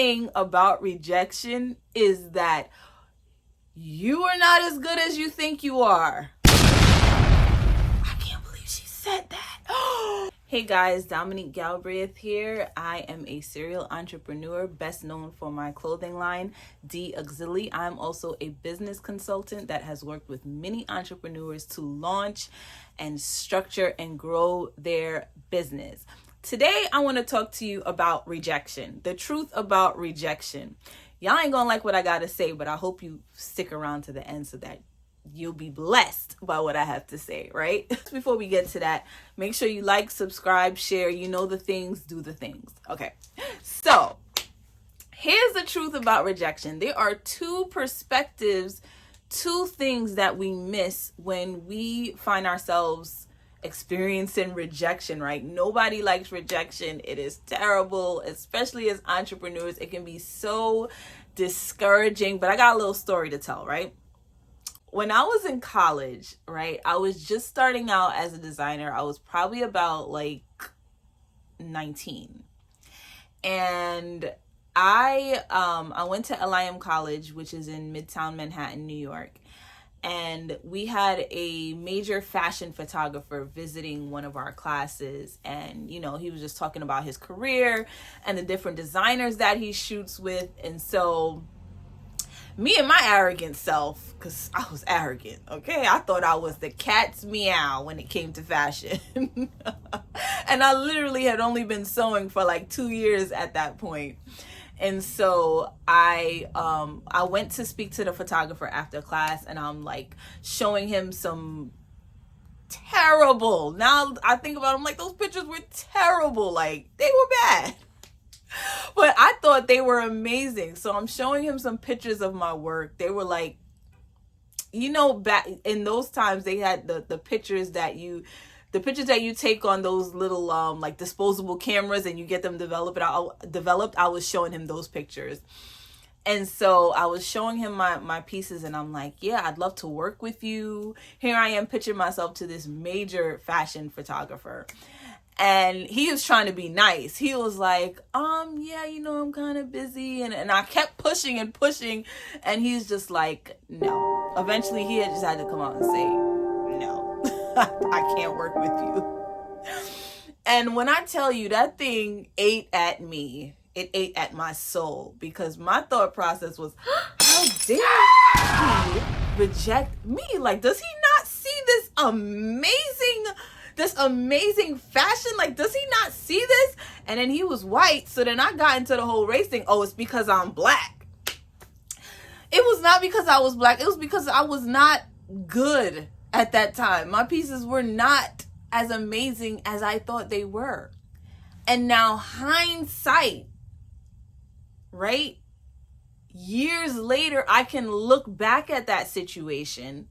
thing about rejection is that you are not as good as you think you are. I can't believe she said that. Hey guys, Dominique Galbraith here. I am a serial entrepreneur, best known for my clothing line, D Auxili. I'm also a business consultant that has worked with many entrepreneurs to launch and structure and grow their business. Today, I want to talk to you about rejection, the truth about rejection. Y'all ain't gonna like what I gotta say, but I hope you stick around to the end so that you'll be blessed by what I have to say, right? Before we get to that, make sure you like, subscribe, share. You know the things, do the things. Okay, so here's the truth about rejection. There are two perspectives, two things that we miss when we find ourselves experiencing rejection, right? Nobody likes rejection. It is terrible, especially as entrepreneurs. It can be so discouraging, but I got a little story to tell, right? When I was in college, right, I was just starting out as a designer. I was probably about like 19. And I went to LIM College, which is in Midtown Manhattan, New York. And we had a major fashion photographer visiting one of our classes. And, you know, he was just talking about his career and the different designers that he shoots with. And so me and my arrogant self, because I was arrogant, okay? I thought I was the cat's meow when it came to fashion. And I literally had only been sewing for like 2 years at that point. And so I went to speak to the photographer after class, and I'm like showing him some terrible, now I think about them, like those pictures were terrible, like they were bad. But I thought they were amazing. So I'm showing him some pictures of my work. They were like, you know, back in those times they had the pictures that you take on those little like disposable cameras and you get them developed. I was showing him those pictures. And so I was showing him my pieces, and I'm like, yeah, I'd love to work with you. Here I am pitching myself to this major fashion photographer. And he was trying to be nice. He was like, yeah, you know, I'm kind of busy. And I kept pushing and pushing. And he's just like, no. Eventually, he just had to come out and say, no, I can't work with you. And when I tell you, that thing ate at me. It ate at my soul, because my thought process was, how dare he reject me? Like, does he not see this amazing fashion? Like, does he not see this? And then he was white, so then I got into the whole race thing. Oh, it's because I'm black. It was not because I was black. It was because I was not good at that time. My pieces were not as amazing as I thought they were. And now hindsight, right? Years later, I can look back at that situation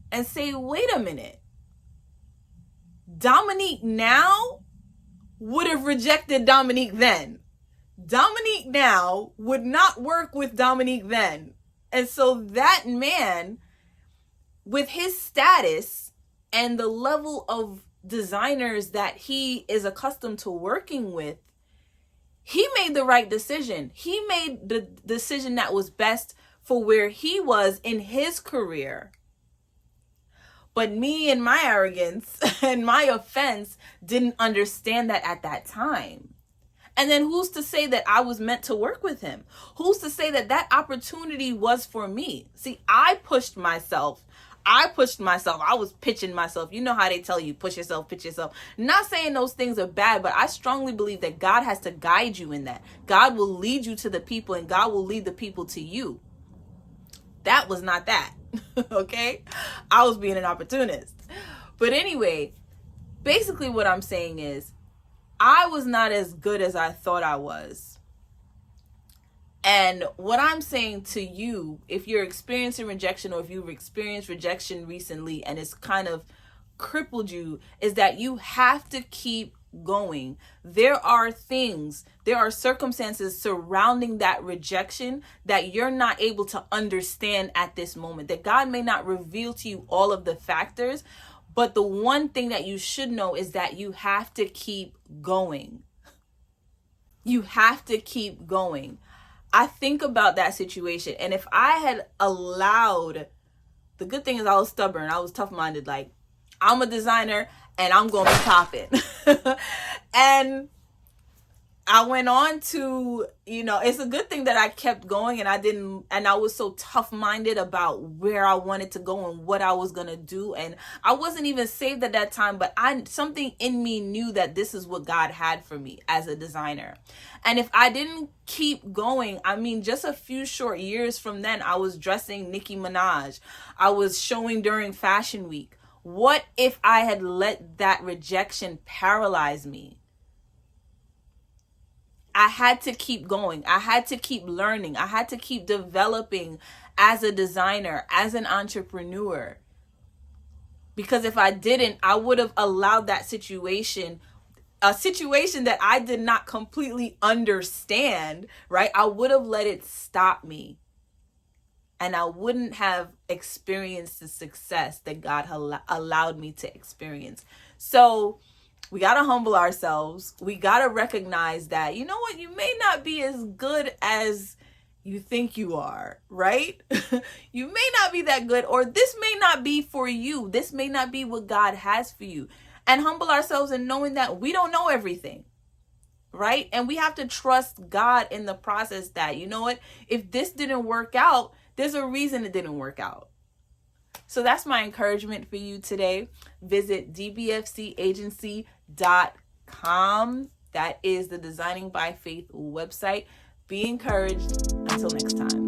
and say, wait a minute. Dominique now would have rejected Dominique then. Dominique now would not work with Dominique then. And so that man, with his status and the level of designers that he is accustomed to working with, he made the right decision. He made the decision that was best for where he was in his career. But me and my arrogance and my offense didn't understand that at that time. And then who's to say that I was meant to work with him? Who's to say that that opportunity was for me? See, I pushed myself. I was pitching myself. You know how they tell you, push yourself, pitch yourself. Not saying those things are bad, but I strongly believe that God has to guide you in that. God will lead you to the people, and God will lead the people to you. That was not that. Okay? I was being an opportunist. But anyway, basically what I'm saying is, I was not as good as I thought I was. And what I'm saying to you, if you're experiencing rejection, or if you've experienced rejection recently and it's kind of crippled you, is that you have to keep going. There are circumstances surrounding that rejection that you're not able to understand at this moment, that God may not reveal to you all of the factors, but the one thing that you should know is that you have to keep going. You have to keep going. I think about that situation, and if I had allowed, the good thing is I was stubborn, I was tough-minded, like, I'm a designer and I'm gonna be popping. And I went on to, it's a good thing that I kept going, and I was so tough-minded about where I wanted to go and what I was going to do. And I wasn't even saved at that time, but something in me knew that this is what God had for me as a designer. And if I didn't keep going, just a few short years from then, I was dressing Nicki Minaj. I was showing during Fashion Week. What if I had let that rejection paralyze me? I had to keep going. I had to keep learning. I had to keep developing as a designer, as an entrepreneur. Because if I didn't, I would have allowed that situation, a situation that I did not completely understand, right? I would have let it stop me. And I wouldn't have experienced the success that God allowed me to experience. So we got to humble ourselves. We got to recognize that, you know what, you may not be as good as you think you are, right? You may not be that good, or this may not be for you. This may not be what God has for you. And humble ourselves in knowing that we don't know everything, right? And we have to trust God in the process that, you know what, if this didn't work out, there's a reason it didn't work out. So that's my encouragement for you today. Visit dbfcagency.com. That is the Designing by Faith website. Be encouraged. Until next time.